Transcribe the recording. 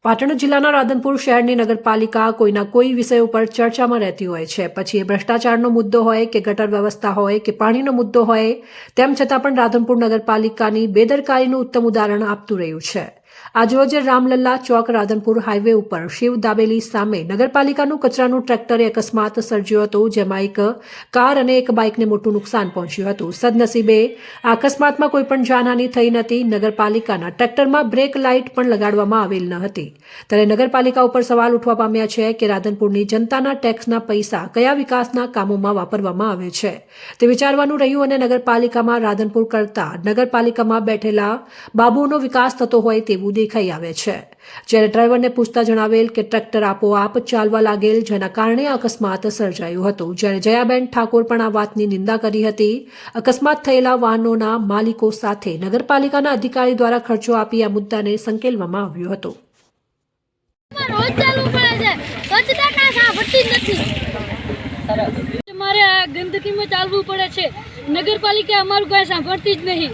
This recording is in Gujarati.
પાટણ જિલ્લાના રાધનપુર શહેરની નગરપાલિકા કોઈના કોઈ વિષયો પર ચર્ચામાં રહેતી હોય છે, પછી એ ભ્રષ્ટાચારનો મુદ્દો હોય કે ગટર વ્યવસ્થા હોય કે પાણીનો મુદ્દો હોય, તેમ છતાં પણ રાધનપુર નગરપાલિકાની બેદરકારીનું ઉત્તમ ઉદાહરણ આપતું રહ્યું છે। આજરોજ રામલલ્લા ચોક રાધનપુર હાઈવે ઉપર શિવ દાબેલી સામે નગરપાલિકાનું કચરાનું ટ્રેક્ટરે અકસ્માત સર્જ્યો હતો, જેમાં એક કાર અને એક બાઇકને મોટું નુકસાન પહોંચ્યું હતું। સદનસીબે આ અકસ્માતમાં કોઈ પણ જાનહાની થઈ નથી। નગરપાલિકાના ટ્રેક્ટરમાં બ્રેક લાઇટ પણ લગાડવામાં આવેલ ન હતી। ત્યારે નગરપાલિકા ઉપર સવાલ ઉઠવા પામ્યા છે કે રાધનપુરની જનતાના ટેક્સના પૈસા કયા વિકાસના કામોમાં વાપરવામાં આવે છે તે વિચારવાનું રહ્યું અને નગરપાલિકામાં રાધનપુર કરતા નગરપાલિકામાં બેઠેલા બાબુનો વિકાસ થતો હોય તેવું દેખાઈ આવે છે। જ્યારે ડ્રાઈવરને પૂછતા જણાવેલ કે ટ્રેક્ટર આપોઆપ ચાલવા લાગેલ, જેના કારણે અકસ્માત સર્જાયો હતો। જ્યારે જયાબેન ઠાકોર પણ આ વાતની નિંદા કરી હતી। અકસ્માત થયેલા વાહનોના માલિકો સાથે નગરપાલિકાના અધિકારી દ્વારા ખર્ચો આપી આ મુદ્દાને સંકેલવામાં આવ્યો હતો। રોજ ચાલુ પડે છે, સ્વચ્છતા ના સાંભળતી નથી। મારે આ ગંદકીમાં ચાલવું પડે છે, નગરપાલિકા અમારું કાંઈ સાંભળતી જ નહીં।